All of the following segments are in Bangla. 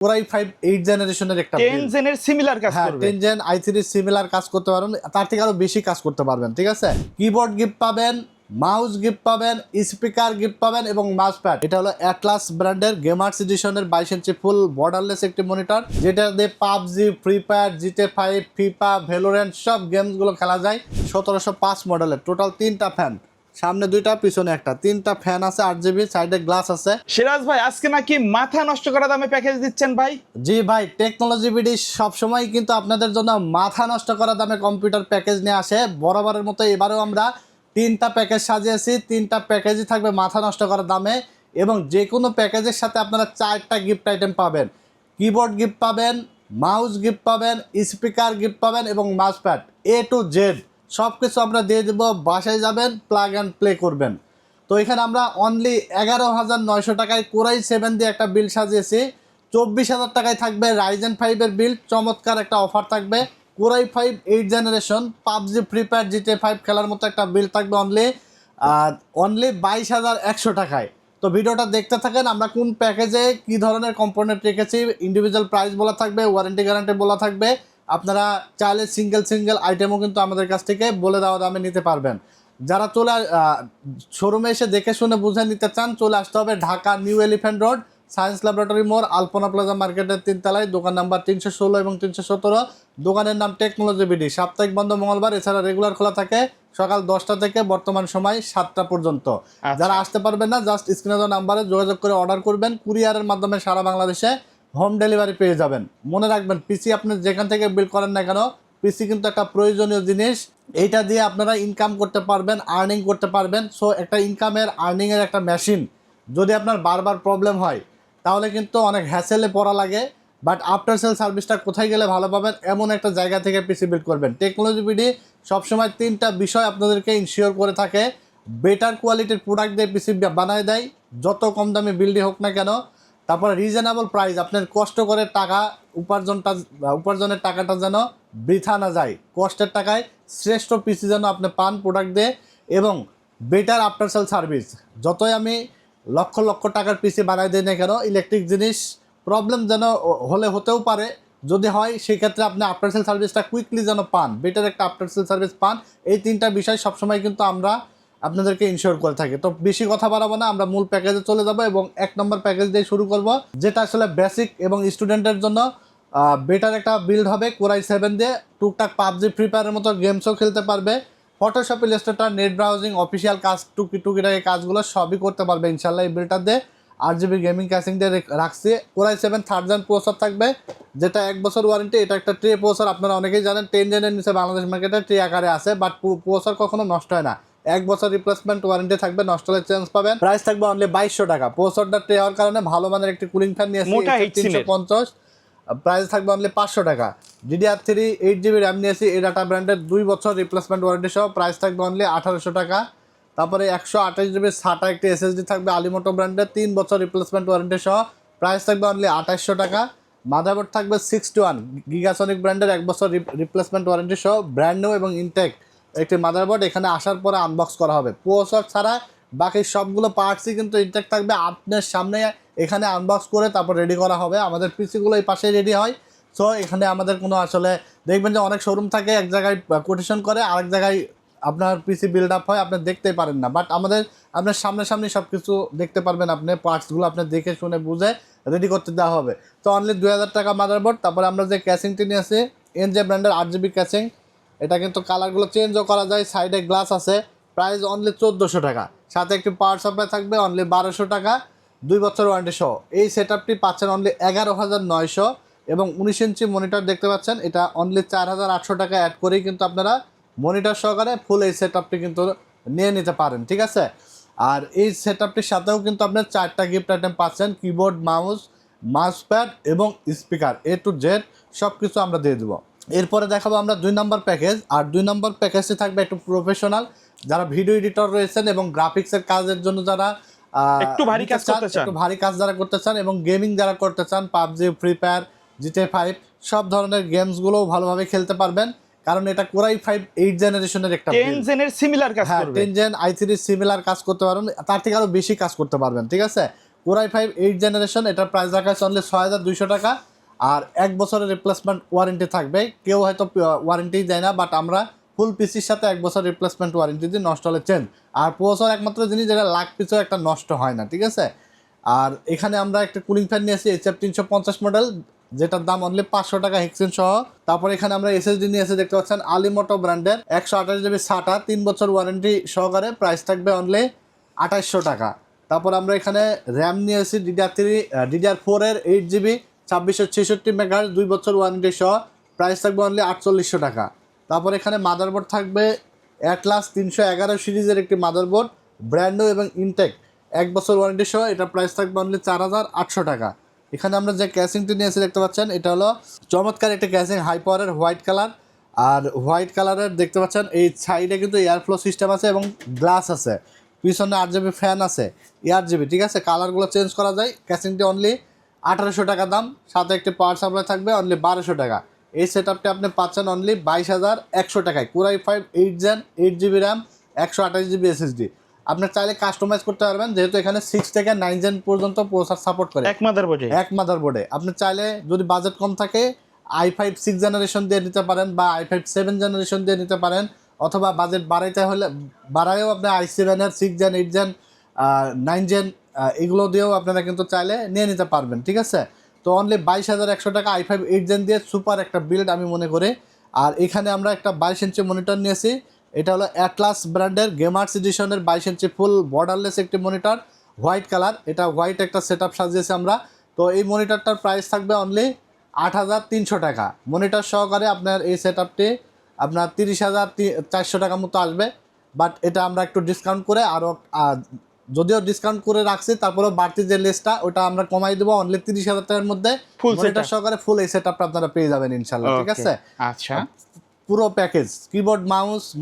কোরাই 5 8 জেনারেশনের একটা 10 জেনের সিমিলার কাজ করবে। 10 জেন i3 সিমিলার কাজ করতে পারবেন, তার থেকে আরো বেশি কাজ করতে পারবেন। ঠিক আছে, কিবোর্ড গিফট পাবেন, মাউস গিফট পাবেন, স্পিকার গিফট পাবেন এবং মাউস প্যাড। এটা হলো অ্যাটলাস ব্র্যান্ডের গেমার্স এডিশনের 22 ইঞ্চি ফুল বর্ডারলেস একটি মনিটর, যেটা দিয়ে PUBG, Free Fire, GTA 5, FIFA, Valorant সব গেমস গুলো খেলা যায়। 1705 মডেলের, টোটাল 3টা ফ্যান, সামনে 2টা পিছনে একটা, 3টা ফ্যান আছে, 8GB, সাইডে গ্লাস আছে। সিরাজ ভাই আজকে নাকি মাথা নষ্ট করা দামে প্যাকেজ দিচ্ছেন ভাই? জি ভাই, টেকনোলজি বিডি সবসময় কিন্তু আপনাদের জন্য মাথা নষ্ট করা দামে কম্পিউটার প্যাকেজ নিয়ে আসে। বরাবরের মতো এবারেও আমরা 3টা প্যাকেজ সাজিয়েছি, 3টা প্যাকেজই থাকবে মাথা নষ্ট করা দামে এবং যে কোনো প্যাকেজের সাথে আপনারা 4টা গিফট আইটেম পাবেন। কিবোর্ড গিফট পাবেন, মাউস গিফট পাবেন, স্পিকার গিফট পাবেন এবং mouse pad A to Z সব কিছু আমরা দিয়ে দেবো। বাসায় যাবেন, প্লাগ অ্যান্ড প্লে করবেন। তো এখানে আমরা অনলি 11,900 টাকায় কোরাই 7 দিয়ে একটা বিল সাজিয়েছি। 24,000 টাকায় থাকবে রাইজেন 5-এর বিল, চমৎকার একটা অফার থাকবে। Core i 5 8 generation, PUBG, Free Fire, GTA 5 খেলার মতো একটা বিল থাকবে অনলি 22,100 টাকায়। তো ভিডিওটা দেখতে থাকেন, আমরা কোন প্যাকেজে কী ধরনের কম্পোনেন্ট রেখেছি, ইন্ডিভিজুয়াল প্রাইস বলা থাকবে, ওয়ারেন্টি গ্যারান্টি বলা থাকবে। আপনারা চাইলে সিঙ্গেল আইটেমও কিন্তু আমাদের কাছ থেকে বলে দেওয়া দামে নিতে পারবেন। যারা শোরুমে এসে দেখে শুনে বুঝে নিতে চান, চলে আসতে হবে Dhaka new elephant road, science laboratory মোড়, আলপনা প্লাজা মার্কেটের 3তলায়, দোকান নাম্বার 316 এবং 317। দোকানের নাম টেকনোলজি বিডি। সাপ্তাহিক বন্ধ মঙ্গলবার, এছাড়া রেগুলার খোলা থাকে সকাল 10টা থেকে বর্তমান সময় 7টা পর্যন্ত। যারা আসতে পারবেন না, জাস্ট স্ক্রিনে দেওয়া নাম্বারে যোগাযোগ করে অর্ডার করবেন। কুরিয়ারের মাধ্যমে সারা বাংলাদেশে হোম ডেলিভারি পেয়ে যাবেন। মনে রাখবেন, পিসি আপনি যেখান থেকে বিল করেন না কেন, পিসি কিন্তু একটা প্রয়োজনীয় জিনিস। এইটা দিয়ে আপনারা ইনকাম করতে পারবেন, আর্নিং করতে পারবেন। সো একটা ইনকামের, আর্নিংয়ের একটা মেশিন। যদি আপনার বারবার প্রবলেম হয় তাহলে কিন্তু অনেক হ্যাসেলে পড়া লাগে। বাট আফটার সেল সার্ভিসটা কোথায় গেলে ভালো পাবেন, এমন একটা জায়গা থেকে পিসি বিল্ড করবেন। টেকনোলজি বিডি সবসময় 3টা বিষয় আপনাদেরকে ইনশিওর করে থাকে। বেটার কোয়ালিটির প্রোডাক্ট দিয়ে পিসি বানায় দেয়, যত কম দামে বিল্ডই হোক না কেন। তারপরে রিজনেবল প্রাইস, আপনার কষ্ট করে টাকা উপার্জনের টাকাটা যেন বৃথা না যায়। কষ্টের টাকায় শ্রেষ্ঠ পিসি যেন আপনি পান প্রোডাক্ট দিয়ে, এবং বেটার আফটার সেল সার্ভিস। যতই আমি লক্ষ লক্ষ টাকার পিসি বানাই দিই না কেন, ইলেকট্রিক জিনিস প্রবলেম যেন হতেও পারে। যদি হয় সেক্ষেত্রে আপনি আফটার সেল সার্ভিসটা কুইকলি যেন পান, বেটার একটা আফটার সেল সার্ভিস পান। এই 3টা বিষয় সবসময় কিন্তু আমরা আপনাদেরকে ইনশিওর করে থাকি। তো বেশি কথা বাড়াবো না, আমরা মূল প্যাকেজে চলে যাব এবং 1 নম্বর প্যাকেজ দিয়ে শুরু করব, যেটা আসলে বেসিক এবং স্টুডেন্টের জন্য বেটার একটা বিল্ড হবে। কোরাই 7 দিয়ে টুকটাক পাবজি, ফ্রি ফায়ারের মতো গেমসও খেলতে পারবে। Photoshop, Illustrator, net browsing, official কাজ, টুকিটাকি কাজগুলো সবই করতে পারবে ইনশাল্লাহ এই বিলটা দিয়ে। 8GB গেমিং ক্যাসিং দিয়ে রাখছি। কোরাই 7 3rd জেন প্রসেসর থাকবে, যেটা 1 বছর ওয়ারেন্টি। এটা একটা ট্রে প্রসেসর, আপনারা অনেকেই জানেন 10 জেনের নিচে বাংলাদেশ মার্কেটে ট্রে আকারে আছে, বাট প্রসেসর কখনো নষ্ট হয় না। 1 বছর রিপ্লেসমেন্ট ওয়ারেন্টি থাকবে, নষ্ট হলে চেঞ্জ পাবেন। প্রাইস থাকবে অনলি 2200 টাকা। প্রসেসরটা ট্রে হওয়ার কারণে ভালো মানের একটি কুলিং ফ্যান নিয়েছি 350, প্রাইস থাকবে অনলি 500 টাকা। DDR3 8GB র্যাম নিয়েছি, এই ডাটা ব্র্যান্ডের 2 বছর রিপ্লেসমেন্ট ওয়ারেন্টি সহ, প্রাইস থাকবে অনলি 1800 টাকা। তারপরে 128GB SATA একটি SSD থাকবে আলিমোটো ব্র্যান্ডের, 3 বছর রিপ্লেসমেন্ট ওয়ারেন্টি সহ, প্রাইস থাকবে অনলি 2800 টাকা। মাদারবোর্ড থাকবে 61 গিগাসনিক ব্র্যান্ডের, 1 বছর রিপ্লেসমেন্ট ওয়ারেন্টি সহ, ব্র্যান্ড নিউ এবং ইনটেক একটি মাদারবোর্ড। এখানে আসার পরে আনবক্স করা হবে। প্রসেসর ছাড়া বাকি সবগুলো পার্টসই কিন্তু ইনটেক থাকবে, আপনার সামনে এখানে আনবক্স করে তারপর রেডি করা হবে। আমাদের পিসিগুলো এই পাশে রেডি হয়। সো এখানে আমাদের কোনো আসলে দেখবেন যে অনেক শোরুম থাকে, এক জায়গায় কোটেশন করে, আরেক জায়গায় আপনার পিসি বিল্ড আপ হয়, আপনি দেখতেই পারেন না। বাট আপনার সামনাসামনি সব কিছু দেখতে পারবেন, আপনি পার্টসগুলো আপনি দেখে শুনে বুঝে রেডি করতে দেওয়া হবে। তো অনলি 2000 টাকা মাদারবোর্ড। তারপরে আমরা যে ক্যাসিংটি নিয়ে আসি, NJ ব্র্যান্ডের 8GB ক্যাসিং, এটা কিন্তু কালারগুলো চেঞ্জও করা যায়, সাইডে গ্লাস আছে। প্রাইস অনলি 1400 টাকা, সাথে একটি পাওয়ার সাপ্লাই থাকবে অনলি 1200 টাকা, 2 বছর ওয়ারেন্টি সহ। এই সেটআপটি পাচ্ছেন অনলি 11,900 এবং 19 ইঞ্চি মনিটর দেখতে পাচ্ছেন, এটা অনলি 4800 টাকা অ্যাড করেই কিন্তু আপনারা মনিটর সহকারে ফুল এই সেটআপটি কিন্তু নিয়ে নিতে পারেন। ঠিক আছে, আর এই সেটআপটির সাথেও কিন্তু আপনার 4টা গিফট আইটেম পাচ্ছেন, কিবোর্ড, মাউস প্যাড এবং স্পিকার A to Z সব কিছু আমরা দিয়ে দেবো। এরপরে দেখাবো আমরা 2 নম্বর প্যাকেজ। আর 2 নম্বর প্যাকেজটি থাকবে একটু প্রফেশনাল, যারা ভিডিও এডিটর রয়েছেন এবং গ্রাফিক্সের কাজের জন্য যারা একটু ভারী কাজ যারা করতে চান এবং গেমিং যারা করতে চান, পাবজি, ফ্রি ফায়ার, GTA 5 সব ধরনের গেমসগুলোও ভালোভাবে খেলতে পারবেন। কারণ এটা কোরাই 5 8 জেনারেশনের একটা 10 জেনের সিমিলার কাজ করবে। 10 জেন i3 সিমিলার কাজ করতে পারবেন, তার থেকে আরো বেশি কাজ করতে পারবেন। ঠিক আছে, কোরাই 5 8 জেনারেশন, এটার প্রাইস রাখা আছে অনলি 6200 টাকা। আর 1 বছরের রিপ্লেসমেন্ট ওয়ারেন্টি থাকবে। কেউ হয়তো ওয়ারেন্টি দেয় না, বাট আমরা ফুল পিসির সাথে 1 বছর রিপ্লেসমেন্ট ওয়ারেন্টি দিই, নষ্ট হলে চেঞ্জ। আর প্রসেসর একমাত্র জিনিস যেটা লাখ পিছু একটা নষ্ট হয় না, ঠিক আছে। আর এখানে আমরা একটা কুলিং ফ্যান নিয়েছি HF 350 মডেল, যেটার দাম অনলি 500 টাকা হেক্সিন সহ। তারপর এখানে আমরা SSD নিয়েছি, দেখতে পাচ্ছেন আলিমোটো ব্র্যান্ডের 128 জিবি SATA 3 বছর ওয়ারেন্টি সহকারে, প্রাইস থাকবে অনলি 2800 টাকা। তারপর আমরা এখানে র্যাম নিয়েছি DDR4 এর 8 জিবি 2666 মেগাহার্জ 2 বছর ওয়ারেন্টি সহ, প্রাইস থাকবে অনলি 4800 টাকা। তারপর এখানে মাদারবোর্ড থাকবে অ্যাটলাস 311 সিরিজের একটি মাদারবোর্ড, ব্র্যান্ড নিউ এবং ইনটেক 1 বছর ওয়ারেন্টি সহ, এটা প্রাইস থাকবে অনলি 4800 টাকা। এখানে আমরা যে ক্যাসিংটি নিয়েছি দেখতে পাচ্ছেন, এটা হলো চমৎকার একটা ক্যাসিং, হাই পাওয়ারের হোয়াইট কালার। আর হোয়াইট কালারের দেখতে পাচ্ছেন এই সাইডে কিন্তু এয়ার ফ্লো সিস্টেম আছে এবং গ্লাস আছে, পিছনে 8 জিবি ফ্যান আছে, জিবি, ঠিক আছে। কালারগুলো চেঞ্জ করা যায়। ক্যাসিংটি অনলি 1800 টাকা দাম, সাথে একটি পাওয়ার সাপ্লাই থাকবে অনলি 1200 টাকা। এই সেট আপটি আপনি পাচ্ছেন অনলি 22100 টাকায়। Core i 5 8 gen 8 GB RAM 128 GB SSD। আপনি চাইলে কাস্টমাইজ করতে পারবেন, যেহেতু এখানে 6 থেকে 9 জেন পর্যন্ত প্রসেসর সাপোর্ট করে এক মাদারবোর্ডে। আপনি চাইলে যদি বাজেট কম থাকে i5 6 জেনারেশন দিয়ে নিতে পারেন, বা i5 7 জেনারেশন দিয়ে নিতে পারেন, অথবা বাজেট বাড়াইতে হলে বাড়ায়ও আপনি i7 এর 6 জেন 8 জেন 9 জেন এগুলো দিয়েও আপনারা কিন্তু চাইলে নিয়ে নিতে পারবেন, ঠিক আছে। তো অনলি 22100 টাকা i5 8 জেন দিয়ে সুপার একটা বিল্ড আমি মনে করি। আর এখানে আমরা একটা 22 ইঞ্চি মনিটর নিয়েছি, এটা হলো অ্যাটলাস ব্র্যান্ডের গেমার্স এডিশনের 22 ইঞ্চি ফুল বর্ডারলেস একটি মনিটর, হোয়াইট কালার। এটা হোয়াইট একটা সেট আপ সাজিয়েছি আমরা। তো এই মনিটরটার প্রাইস থাকবে অনলি 8300 টাকা। মনিটর সহকারে আপনার এই সেট আপটি আপনার 30400 টাকা মতো আসবে। বাট এটা আমরা একটু ডিসকাউন্ট করে আরও, যদিও ডিসকাউন্ট করে রাখছি, তারপরেও বাড়তি যে লেসটা ওটা আমরা কমাই দেবো অনলি 30,000 টাকার মধ্যে। মনিটর সহকারে ফুল এই সেট আপটা আপনারা পেয়ে যাবেন ইনশাল্লাহ, ঠিক আছে। আচ্ছা, পুরো প্যাকেজ, কিবোর্ড,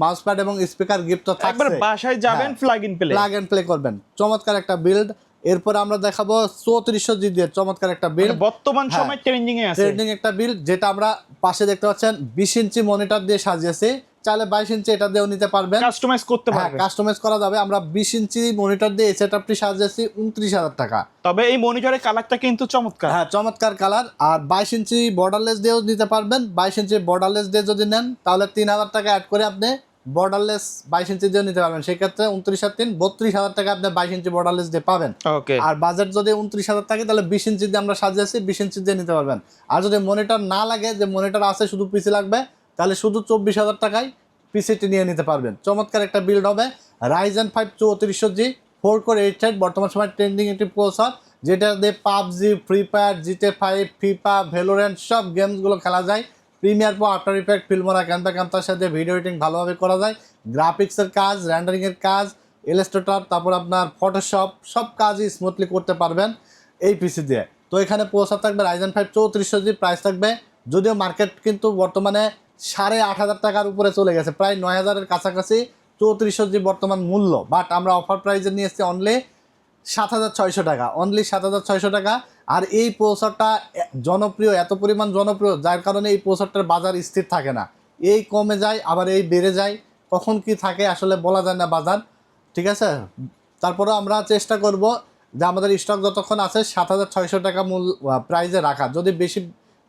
মাউস প্যাড এবং স্পিকার গিফট তো থাকবে। একবার বাসায় যাবেন, প্লাগ এন্ড প্লে করবেন, চমৎকার একটা বিল্ড। এরপর আমরা দেখাবো 3400G দিয়ে চমৎকার একটা বিল্ড, বর্তমান সময় ট্রেন্ডিং এ আছে, ট্রেন্ডিং একটা বিল্ড, যেটা আমরা পাশে দেখতে পাচ্ছেন 20 ইঞ্চি মনিটর দিয়ে সাজিয়েছি। চাইলে 22 ইঞ্চি এটা দিয়েও নিতে পারবেন, কাস্টমাইজ করতে পারবেন। কাস্টমাইজ করা যাবে। আমরা 20 ইঞ্চি মনিটর দিয়ে এই সেটআপটি সাজিয়েছি 29000 টাকা। তবে এই মনিটরের কালারটা কিন্তু চমৎকার, চমৎকার কালার। আর 22 ইঞ্চি বর্ডারলেস দিয়েও নিতে পারবেন। 22 ইঞ্চি বর্ডারলেস দিয়ে যদি নেন তাহলে 3000 টাকা অ্যাড করে আপনি বর্ডারলেস 22 ইঞ্চি দিয়েও নিতে পারবেন। সেক্ষেত্রে 29 আর 3 32,000 টাকা আপনি 22 ইঞ্চি বর্ডারলেস দিয়ে পাবেন। আর বাজেট যদি 29,000 থাকে তাহলে 20 ইঞ্চি দিয়ে আমরা সাজিয়েছি, 20 ইঞ্চি দিয়ে নিতে পারবেন। আর যদি মনিটর না লাগে, যে মনিটর আছে শুধু পিসি লাগবে, তাহলে শুধু 24,000 টাকায় পিসিটি নিয়ে নিতে পারবেন। চমৎকার একটা বিল্ড হবে। Ryzen 5 3400G 4 কোর 8 থ্রেড, বর্তমান সময় ট্রেন্ডিং একটি প্রসেসর, যেটা দিয়ে PUBG, Free Fire, GTA 5, FIFA, Valorant সব গেমসগুলো খেলা যায়। Premiere Pro, After Effect, Filmora, ক্যান্তার সাথে ভিডিও এডিটিং ভালোভাবে করা যায়। গ্রাফিক্সের কাজ, রেন্ডারিংয়ের কাজ, ইলাস্ট্রেটর, তারপর আপনার ফটোশপ, সব কাজই স্মুথলি করতে পারবেন এই পিসি দিয়ে। তো এখানে প্রসেসর থাকবে Ryzen 5 3400G, প্রাইস থাকবে, যদিও মার্কেট কিন্তু বর্তমানে 8500 টাকার উপরে চলে গেছে, প্রায় 9000-এর কাছাকাছি 3400G বর্তমান মূল্য। বাট আমরা অফার প্রাইসে নিয়ে এসেছি অনলি 7600 টাকা, অনলি 7600 টাকা। আর এই প্রসেসরটা জনপ্রিয়, এত পরিমাণ জনপ্রিয়, যার কারণে এই প্রসেসরটার বাজার স্থির থাকে না, এই কমে যায় আবার এই বেড়ে যায়, কখন কি থাকে আসলে বলা যায় না বাজার, ঠিক আছে। তারপরে আমরা চেষ্টা করব যে আমাদের স্টক যতক্ষণ আছে 7600 টাকা মূল্য প্রাইসে রাখা। যদি বেশি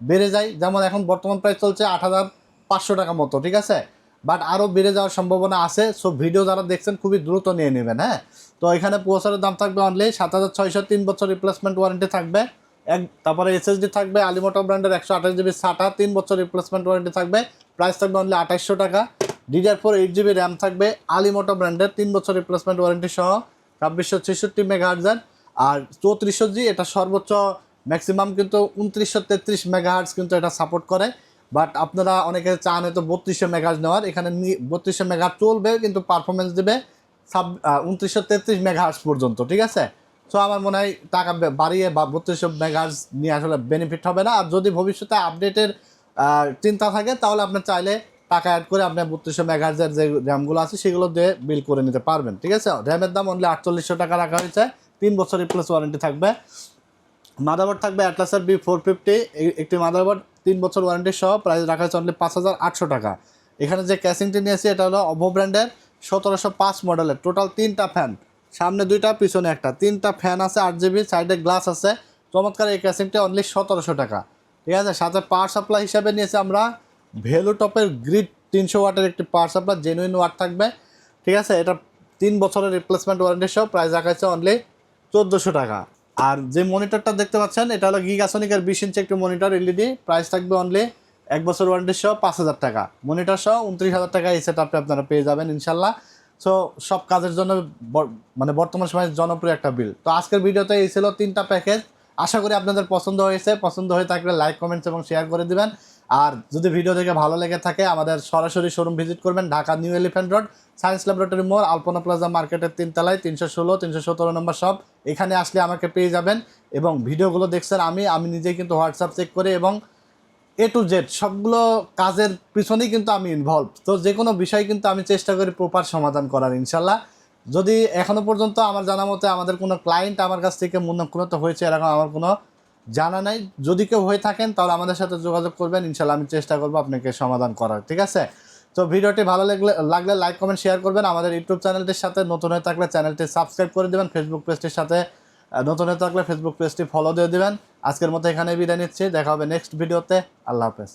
বেড়ে যায়, যেমন এখন বর্তমান প্রাইস চলছে 8500 টাকা মতো, ঠিক আছে, বাট আরও বেড়ে যাওয়ার সম্ভাবনা আছে। সো ভিডিও যারা দেখছেন খুবই দ্রুত নিয়ে নেবেন, হ্যাঁ। তো এখানে প্রসেসরের দাম থাকবে অনলি 7600, 3 বছর রিপ্লেসমেন্ট ওয়ারেন্টি থাকবে। তারপরে SSD থাকবে আলিমোটো ব্র্যান্ডের 128 জিবি SATA, 3 বছর রিপ্লেসমেন্ট ওয়ারেন্টি থাকবে, প্রাইস থাকবে অনলি 2800 টাকা। DDR4 8 জিবি র্যাম থাকবে আলিমোটো ব্র্যান্ডের, 3 বছর রিপ্লেসমেন্ট ওয়ারেন্টি সহ, 2666 মেগাহার্জ। আর 3400G এটা সর্বোচ্চ ম্যাক্সিমাম কিন্তু 2933 মেগাহার্জ কিন্তু এটা সাপোর্ট করে। বাট আপনারা অনেকে চান হয়তো 3200 মেগাহার্জ নেওয়ার, এখানে 3200 মেগাহার্জ চলবে, কিন্তু পারফরমেন্স দেবে 2933 মেগাহার্জ পর্যন্ত, ঠিক আছে। সো আমার মনে হয় টাকা বাড়িয়ে বা 3200 মেগাহার্জ নিয়ে আসলে বেনিফিট হবে না। আর যদি ভবিষ্যতে আপডেটের চিন্তা থাকে তাহলে আপনি চাইলে টাকা অ্যাড করে আপনি 3200 মেগাহার্জের যে র্যামগুলো আছে সেগুলো দিয়ে বিল করে নিতে পারবেন, ঠিক আছে। র্যামের দাম অনলি 4800 টাকা রাখা হয়েছে, 3 বছর রিপ্লেস ওয়ারেন্টি থাকবে। মাদারবোর্ড থাকবে অ্যাটলাসের B450, একটি মাদারবোর্ড, 3 বছর ওয়ারেন্টি সহ, প্রাইস রাখা হয়েছে অনলি 5800 টাকা। এখানে যে ক্যাসিংটি নিয়েছি এটা হলো অভো ব্র্যান্ডের 1705 মডেলের, টোটাল 3টা ফ্যান, সামনে 2টা পিছনে একটা, 3টা ফ্যান আছে 8 GB, সাইডে গ্লাস আছে। চমৎকার এই ক্যাসিংটা অনলি 1700 টাকা, ঠিক আছে। সাথে পাওয়ার সাপ্লাই হিসাবে নিয়েছি আমরা ভ্যালু টপের গ্রিড 300 ওয়াটের একটি পাওয়ার সাপ্লাই, জেনুইন ওয়াট থাকবে, ঠিক আছে। এটা 3 বছরের রিপ্লেসমেন্ট ওয়ারেন্টি সহ, প্রাইস রাখা হয়েছে অনলি 1400 টাকা। আর যে মনিটরটা দেখতে পাচ্ছেন এটা হলো গিগাসনিকের 20 ইঞ্চি একটি মনিটর এলইডি, প্রাইস থাকবে অনলি 1 বছর ওয়ারেন্টি সহ 5000 টাকা। মনিটর সহ 29000 টাকা এই সেটআপটা আপনারা পেয়ে যাবেন ইনশাল্লাহ। সো সব কাজের জন্য মানে বর্তমান সময়ে জনপ্রিয় একটা বিল। তো আজকের ভিডিওতে এই ছিল 3টা প্যাকেজ। আশা করি আপনাদের পছন্দ হয়েছে। পছন্দ হয়ে থাকলে লাইক, কমেন্টস এবং শেয়ার করে দিবেন। আর যদি ভিডিও দেখে ভালো লেগে থাকে আমাদের সরাসরি শোরুম ভিজিট করবেন, Dhaka new elephant road, science laboratory মোড়, আলপনা প্লাজা মার্কেটের 3 তলায় 316 317 নম্বর শপ। এখানে আসলে আমাকে পেয়ে যাবেন। এবং ভিডিওগুলো দেখছেন আমি নিজেই কিন্তু হোয়াটসঅ্যাপ চেক করি এবং A to Z সবগুলো কাজের পিছনেই কিন্তু আমি ইনভলভ। তো যে কোনো বিষয় কিন্তু আমি চেষ্টা করি প্রপার সমাধান করার ইনশাল্লাহ। যদি এখনও পর্যন্ত আমার জানা মতে আমাদের কোনো ক্লায়েন্ট আমার কাছ থেকে মনোনীত হয়েছে এরকম আমার কোনো জানা নাই। যদি কেউ হয়ে থাকেন তাহলে আমাদের সাথে যোগাযোগ করবেন, ইনশাল্লাহ আমি চেষ্টা করবো আপনাকে সমাধান করার, ঠিক আছে। তো ভিডিওটি ভালো লাগলে লাইক, কমেন্ট, শেয়ার করবেন। আমাদের ইউটিউব চ্যানেলটির সাথে নতুন হয়ে থাকলে চ্যানেলটি সাবস্ক্রাইব করে দেবেন। ফেসবুক পেজটির সাথে নতুন হয়ে থাকলে ফেসবুক পেজটি ফলো দিয়ে দেবেন। আজকের মতো এখানে বিদায় নিচ্ছি, দেখা হবে নেক্সট ভিডিওতে। আল্লাহ হাফেজ।